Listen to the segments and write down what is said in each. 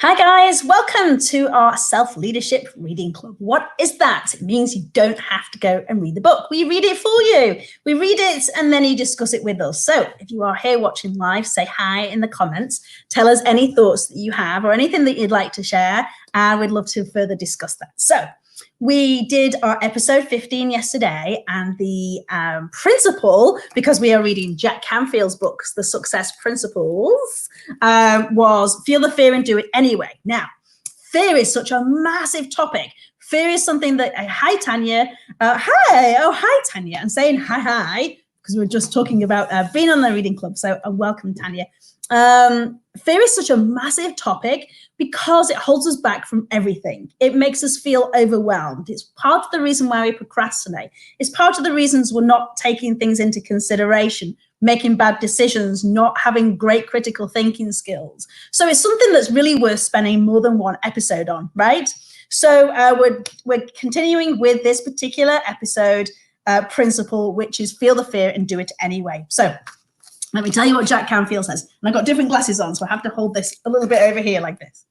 Hi guys, welcome to our self-leadership reading club. What is that? It means you don't have to go and read the book. We read it for you. We read it and then you discuss it with us. So if you are here watching live, say hi in the comments. Tell us any thoughts that you have or anything that you'd like to share, and we'd love to further discuss that. So we did our episode 15 yesterday, and the principle, because we are reading Jack Canfield's books, The Success Principles, was feel the fear and do it anyway. Now, fear is such a massive topic. Fear is something that, hi, Tanya. Hi, Tanya. I'm saying hi, because we're just talking about being on the reading club. So welcome, Tanya. Fear is such a massive topic because it holds us back from everything. It makes us feel overwhelmed. It's part of the reason why we procrastinate. It's part of the reasons we're not taking things into consideration, making bad decisions, not having great critical thinking skills. So it's something that's really worth spending more than one episode on, right? So we're continuing with this particular episode principle, which is feel the fear and do it anyway. So let me tell you what Jack Canfield says. And I've got different glasses on, so I have to hold this a little bit over here like this.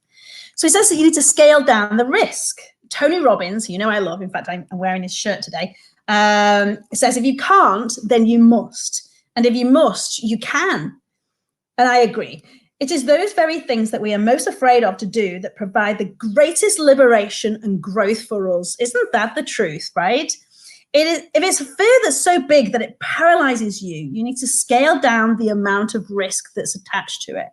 So he says that you need to scale down the risk. Tony Robbins, you know I love, in fact, I'm wearing his shirt today, says if you can't, then you must. And if you must, you can. And I agree. It is those very things that we are most afraid of to do that provide the greatest liberation and growth for us. Isn't that the truth, right? If it's a fear that's so big that it paralyzes you, you need to scale down the amount of risk that's attached to it.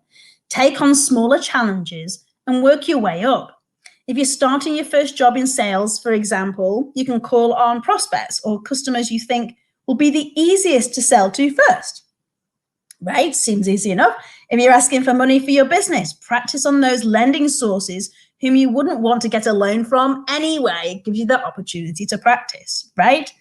Take on smaller challenges and work your way up. If you're starting your first job in sales, for example, you can call on prospects or customers you think will be the easiest to sell to first. Right? Seems easy enough. If you're asking for money for your business, practice on those lending sources whom you wouldn't want to get a loan from anyway. It gives you the opportunity to practice, right?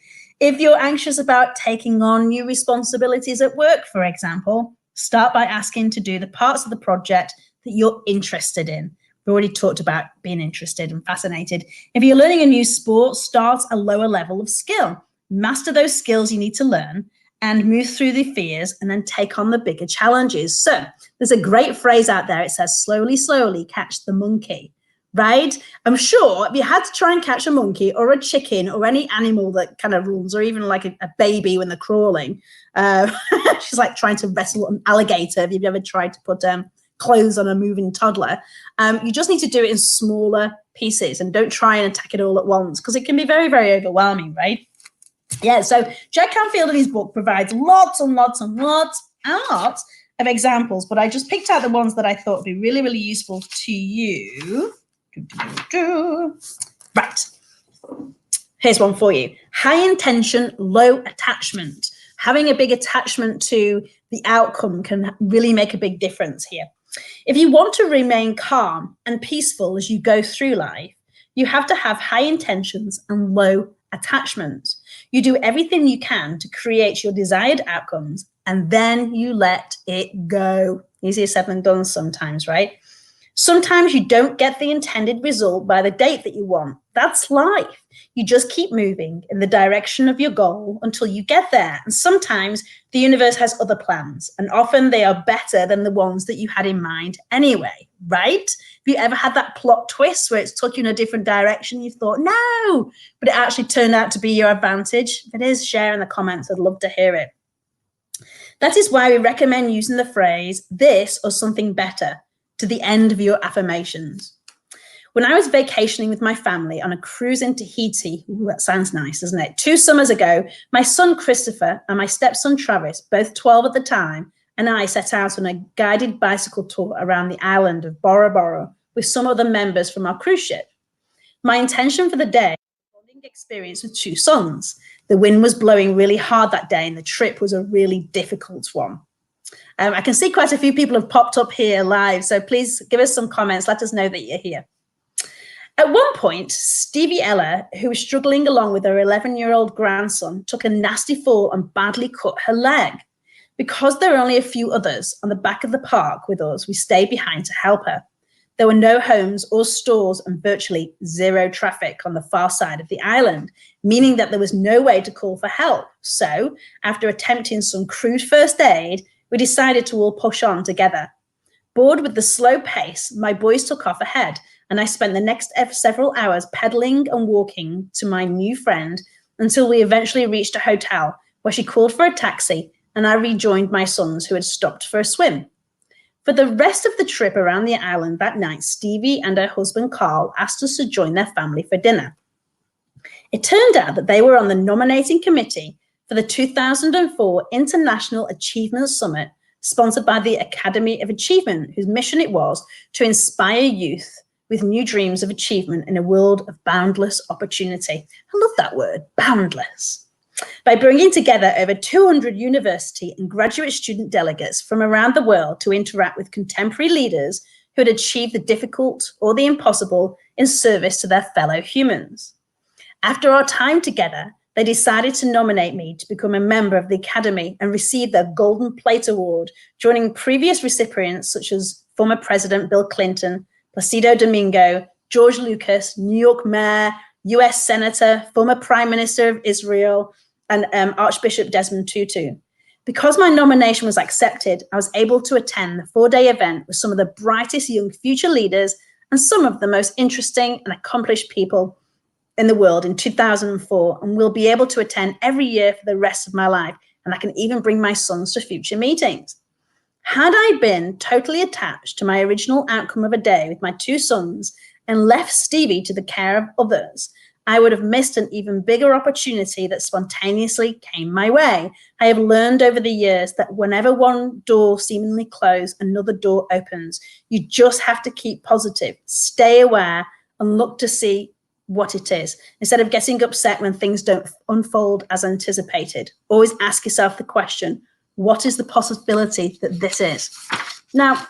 If you're anxious about taking on new responsibilities at work, for example, start by asking to do the parts of the project that you're interested in. We've already talked about being interested and fascinated. If you're learning a new sport, start a lower level of skill. Master those skills you need to learn and move through the fears and then take on the bigger challenges. So there's a great phrase out there. It says, slowly, slowly catch the monkey, right? I'm sure if you had to try and catch a monkey or a chicken or any animal that kind of runs, or even like a baby when they're crawling, she's like trying to wrestle an alligator. If you've ever tried to put clothes on a moving toddler, you just need to do it in smaller pieces and don't try and attack it all at once because it can be very, very overwhelming, right? Yeah, so Jack Canfield in his book provides lots and lots and lots and lots of examples, but I just picked out the ones that I thought would be really, really useful to you. Right. Here's one for you. High intention, low attachment. Having a big attachment to the outcome can really make a big difference here. If you want to remain calm and peaceful as you go through life, you have to have high intentions and low attachment. You do everything you can to create your desired outcomes, and then you let it go. Easier said than done sometimes, right? Sometimes you don't get the intended result by the date that you want. That's life. You just keep moving in the direction of your goal until you get there. And sometimes the universe has other plans, and often they are better than the ones that you had in mind anyway, right? Have you ever had that plot twist where it's took you in a different direction? You thought, no, but it actually turned out to be your advantage? If it is, share in the comments. I'd love to hear it. That is why we recommend using the phrase, this or something better, to the end of your affirmations. When I was vacationing with my family on a cruise in Tahiti, that sounds nice, doesn't it? 2 summers ago, my son Christopher and my stepson Travis, both 12 at the time, and I set out on a guided bicycle tour around the island of Bora Bora with some other members from our cruise ship. My intention for the day was a bonding experience with 2 sons. The wind was blowing really hard that day and the trip was a really difficult one. I can see quite a few people have popped up here live, so please give us some comments. Let us know that you're here. At one point, Stevie Ella, who was struggling along with her 11-year-old grandson, took a nasty fall and badly cut her leg. Because there were only a few others on the back of the park with us, we stayed behind to help her. There were no homes or stores and virtually zero traffic on the far side of the island, meaning that there was no way to call for help. So, after attempting some crude first aid, we decided to all push on together. Bored with the slow pace, my boys took off ahead, and I spent the next several hours pedaling and walking to my new friend until we eventually reached a hotel where she called for a taxi and I rejoined my sons who had stopped for a swim. For the rest of the trip around the island that night, Stevie and her husband Carl asked us to join their family for dinner. It turned out that they were on the nominating committee for the 2004 International Achievement Summit, sponsored by the Academy of Achievement, whose mission it was to inspire youth with new dreams of achievement in a world of boundless opportunity. I love that word, boundless. By bringing together over 200 university and graduate student delegates from around the world to interact with contemporary leaders who had achieved the difficult or the impossible in service to their fellow humans. After our time together, they decided to nominate me to become a member of the Academy and receive their Golden Plate Award, joining previous recipients such as former President Bill Clinton, Placido Domingo, George Lucas, New York Mayor, US Senator, former Prime Minister of Israel, and Archbishop Desmond Tutu. Because my nomination was accepted, I was able to attend the 4-day event with some of the brightest young future leaders and some of the most interesting and accomplished people in the world in 2004, and will be able to attend every year for the rest of my life. And I can even bring my sons to future meetings. Had I been totally attached to my original outcome of a day with my 2 sons and left Stevie to the care of others, I would have missed an even bigger opportunity that spontaneously came my way. I have learned over the years that whenever one door seemingly closed, another door opens. You just have to keep positive, stay aware, and look to see what it is, instead of getting upset when things don't unfold as anticipated. Always ask yourself the question, what is the possibility that this is? Now,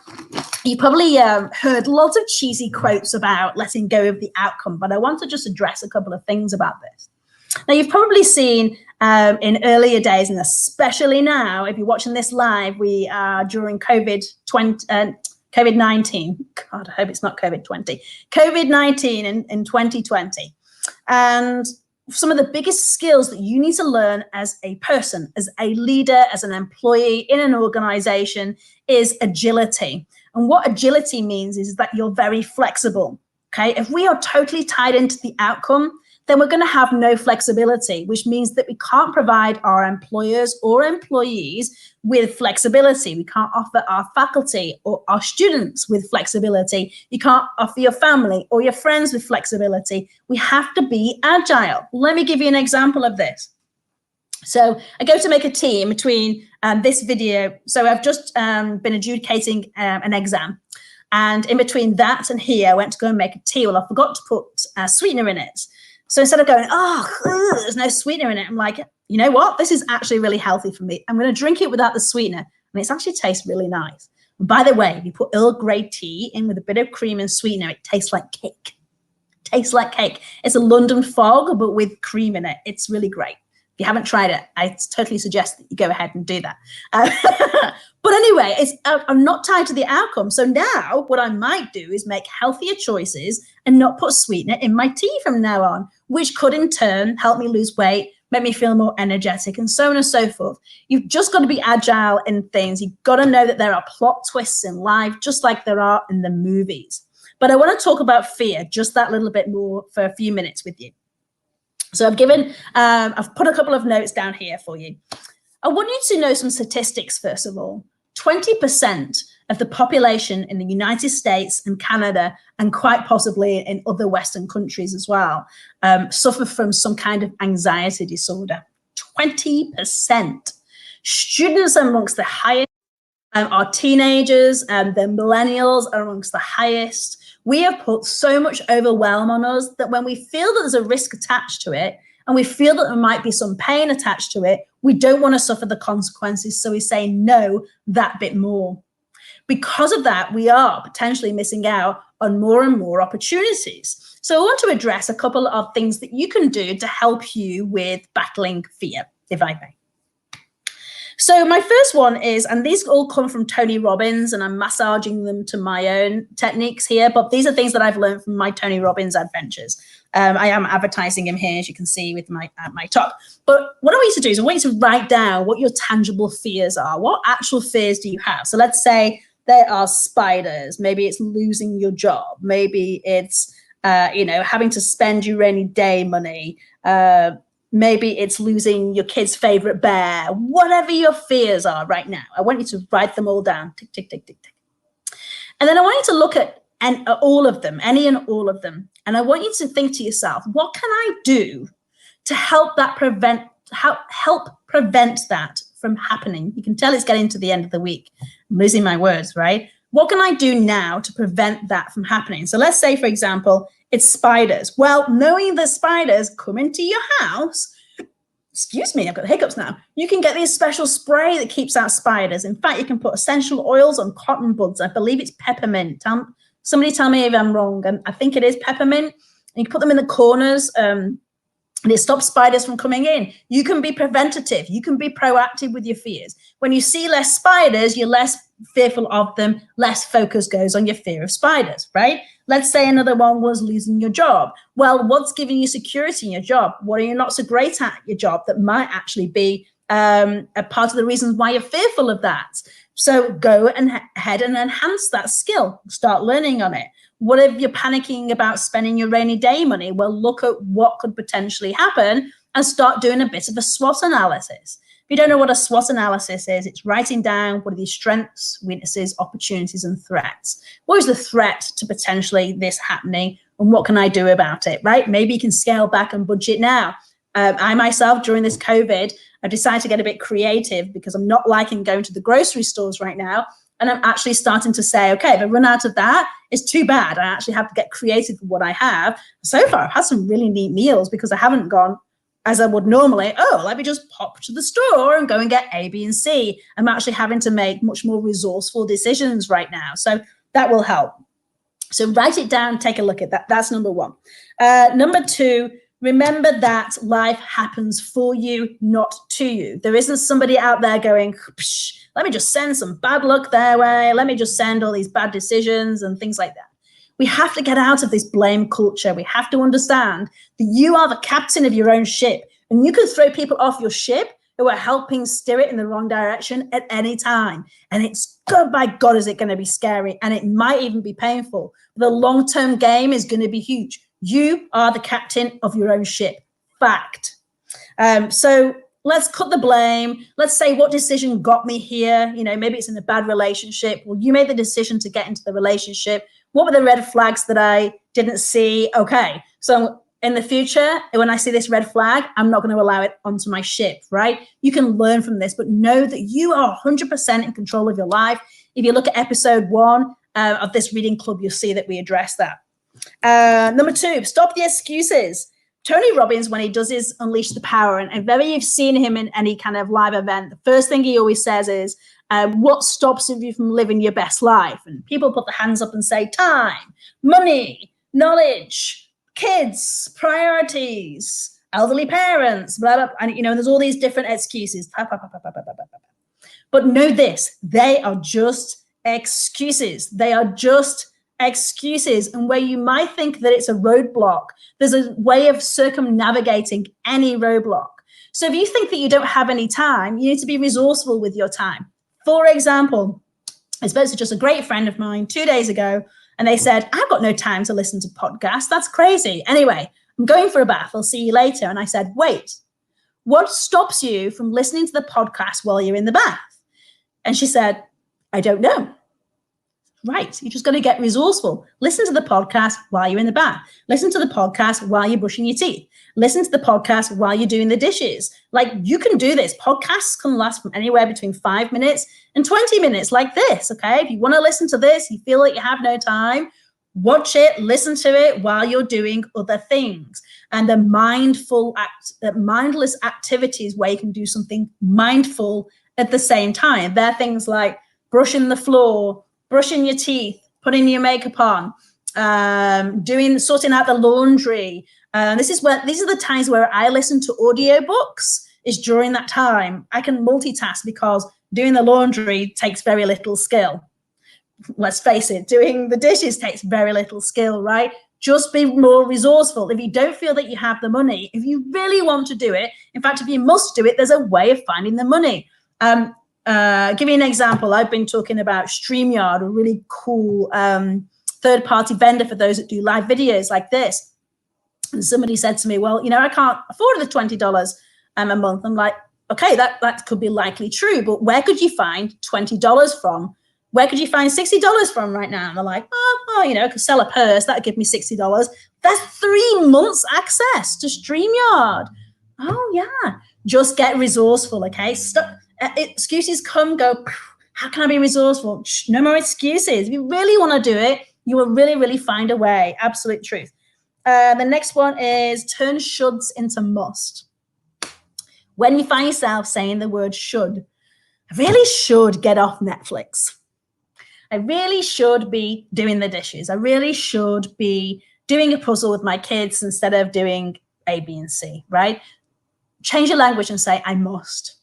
you probably heard lots of cheesy quotes about letting go of the outcome, but I want to just address a couple of things about this. Now, you've probably seen in earlier days, and especially now, if you're watching this live, we are during COVID-19. God, I hope it's not COVID-20. COVID-19 in 2020. And some of the biggest skills that you need to learn as a person, as a leader, as an employee in an organization is agility. And what agility means is that you're very flexible. Okay, if we are totally tied into the outcome, then we're going to have no flexibility, which means that we can't provide our employers or employees with flexibility. We can't offer our faculty or our students with flexibility. You can't offer your family or your friends with flexibility. We have to be agile. Let me give you an example of this. So I go to make a tea in between this video. So I've just been adjudicating an exam. And in between that and here, I went to go and make a tea. Well, I forgot to put sweetener in it. So instead of going, there's no sweetener in it, I'm like, you know what? This is actually really healthy for me. I'm going to drink it without the sweetener. And it actually tastes really nice. And by the way, if you put Earl Grey tea in with a bit of cream and sweetener, it tastes like cake. Tastes like cake. It's a London fog, but with cream in it. It's really great. If you haven't tried it, I totally suggest that you go ahead and do that. But anyway, I'm not tied to the outcome. So now what I might do is make healthier choices and not put sweetener in my tea from now on, which could in turn help me lose weight, make me feel more energetic, and so on and so forth. You've just got to be agile in things. You've got to know that there are plot twists in life, just like there are in the movies. But I want to talk about fear just that little bit more for a few minutes with you. So I've put a couple of notes down here for you. I want you to know some statistics, first of all. 20% of the population in the United States and Canada, and quite possibly in other Western countries as well, suffer from some kind of anxiety disorder. 20%. Students are amongst the highest. Our teenagers and the millennials are amongst the highest. We have put so much overwhelm on us that when we feel that there's a risk attached to it, and we feel that there might be some pain attached to it, we don't want to suffer the consequences. So we say no that bit more. Because of that, we are potentially missing out on more and more opportunities. So I want to address a couple of things that you can do to help you with battling fear, if I may. So my first one is, and these all come from Tony Robbins, and I'm massaging them to my own techniques here, but these are things that I've learned from my Tony Robbins adventures. I am advertising him here, as you can see with my top. But what I want you to do is I want you to write down what your tangible fears are. What actual fears do you have? So let's say there are spiders. Maybe it's losing your job. Maybe it's, having to spend your rainy day money. Maybe it's losing your kid's favorite bear. Whatever your fears are right now, I want you to write them all down. Tick, tick, tick, tick, tick. And then I want you to look at all of them, any and all of them. And I want you to think to yourself, what can I do to help prevent that from happening? You can tell it's getting to the end of the week. I'm losing my words, right? What can I do now to prevent that from happening? So let's say, for example, it's spiders. Well, knowing that spiders come into your house, excuse me, I've got hiccups now. You can get this special spray that keeps out spiders. In fact, you can put essential oils on cotton buds. I believe it's peppermint. Somebody tell me if I'm wrong. I think it is peppermint. And you can put them in the corners. And it stops spiders from coming in. You can be preventative. You can be proactive with your fears. When you see less spiders, you're less fearful of them. Less focus goes on your fear of spiders, right? Let's say another one was losing your job. Well, what's giving you security in your job? What are you not so great at your job that might actually be a part of the reasons why you're fearful of that? So go ahead and enhance that skill. Start learning on it. What if you're panicking about spending your rainy day money? Well, look at what could potentially happen and start doing a bit of a SWOT analysis. If you don't know what a SWOT analysis is, it's writing down what are the strengths, weaknesses, opportunities, and threats. What is the threat to potentially this happening, and what can I do about it, right? Maybe you can scale back and budget now. I myself, during this COVID, I've decided to get a bit creative because I'm not liking going to the grocery stores right now. And I'm actually starting to say, okay, if I run out of that, it's too bad. I actually have to get creative with what I have. So far, I've had some really neat meals because I haven't gone as I would normally. Oh, let me just pop to the store and go and get A, B, and C. I'm actually having to make much more resourceful decisions right now. So that will help. So write it down, take a look at that. That's number one. Number two, remember that life happens for you, not to you. There isn't somebody out there going, psh, let me just send some bad luck their way. Let me just send all these bad decisions and things like that. We have to get out of this blame culture. We have to understand that you are the captain of your own ship, and you can throw people off your ship who are helping steer it in the wrong direction at any time. And it's, God, by God, is it going to be scary, and it might even be painful. The long-term game is going to be huge. You are the captain of your own ship. Fact. So let's cut the blame. Let's say, what decision got me here? Maybe it's in a bad relationship. Well, you made the decision to get into the relationship. What were the red flags that I didn't see? Okay, so in the future, when I see this red flag, I'm not going to allow it onto my ship, right? You can learn from this, but know that you are 100% in control of your life. If you look at episode 1 of this reading club, you'll see that we address that. Number 2, stop the excuses. Tony Robbins, when he does his Unleash the Power, and if you've seen him in any kind of live event, the first thing he always says is, what stops you from living your best life? And people put their hands up and say, time, money, knowledge, kids, priorities, elderly parents, blah, blah, and there's all these different excuses. But know this, they are just excuses. They are just excuses. And where you might think that it's a roadblock, there's a way of circumnavigating any roadblock. So if you think that you don't have any time, you need to be resourceful with your time. For example, I spoke to just a great friend of mine 2 days ago, and they said, I've got no time to listen to podcasts. That's crazy. Anyway, I'm going for a bath. I'll see you later. And I said, wait, what stops you from listening to the podcast while you're in the bath? And she said, I don't know. Right. You're just going to get resourceful. Listen to the podcast while you're in the bath. Listen to the podcast while you're brushing your teeth. Listen to the podcast while you're doing the dishes. Like, you can do this. Podcasts can last from anywhere between 5 minutes and 20 minutes like this. Okay. If you want to listen to this, you feel like you have no time, watch it, listen to it while you're doing other things. And the mindless activities where you can do something mindful at the same time. They're things like brushing the floor, brushing your teeth, putting your makeup on, sorting out the laundry. These are the times where I listen to audiobooks. Is during that time. I can multitask because doing the laundry takes very little skill. Let's face it, doing the dishes takes very little skill, right? Just be more resourceful. If you don't feel that you have the money, if you really want to do it, in fact, if you must do it, there's a way of finding the money. Give you an example. I've been talking about StreamYard, a really cool third-party vendor for those that do live videos like this. And somebody said to me, well, I can't afford the $20 a month. I'm like, okay, that could be likely true, but where could you find $20 from? Where could you find $60 from right now? And they're like, I could sell a purse. That'd give me $60. That's 3 months access to StreamYard. Oh, yeah. Just get resourceful, okay? Excuses come, go, how can I be resourceful? No more excuses. If you really want to do it, you will really, really find a way. Absolute truth. The next one is turn shoulds into must. When you find yourself saying the word should, I really should get off Netflix. I really should be doing the dishes. I really should be doing a puzzle with my kids instead of doing A, B, and C, right? Change your language and say, I must.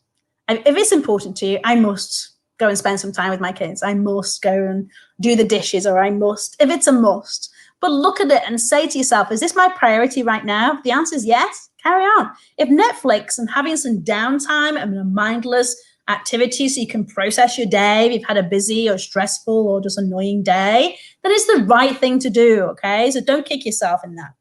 If it's important to you, I must go and spend some time with my kids. I must go and do the dishes, or I must, if it's a must. But look at it and say to yourself, is this my priority right now? If the answer is yes, carry on. If Netflix and having some downtime and a mindless activity so you can process your day, if you've had a busy or stressful or just annoying day, then it's the right thing to do, okay? So don't kick yourself in that.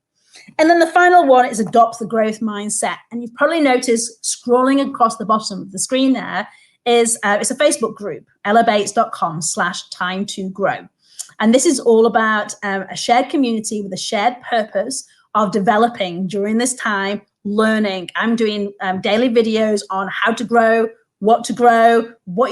And then the final one is adopt the growth mindset. And you've probably noticed scrolling across the bottom of the screen there is it's a Facebook group, elebates.com/time-to-grow. And this is all about a shared community with a shared purpose of developing during this time, learning. I'm doing daily videos on how to grow, what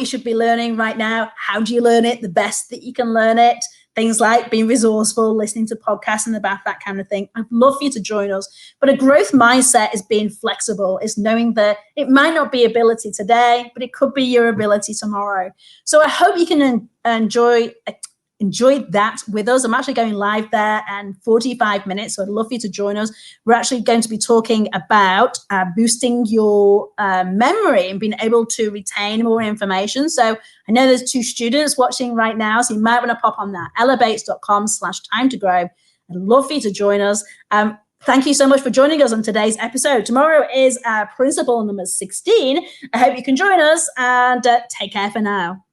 you should be learning right now, how do you learn it the best that you can learn it, things like being resourceful, listening to podcasts in the bath, that kind of thing. I'd love for you to join us. But a growth mindset is being flexible, is knowing that it might not be ability today, but it could be your ability tomorrow. So I hope you can enjoy that with us. I'm actually going live there in 45 minutes, so I'd love for you to join us. We're actually going to be talking about boosting your memory and being able to retain more information. So I know there's 2 students watching right now, so you might want to pop on that, elebates.com/time-to-grow. I'd love for you to join us. Thank you so much for joining us on today's episode. Tomorrow is principle number 16. I hope you can join us, and take care for now.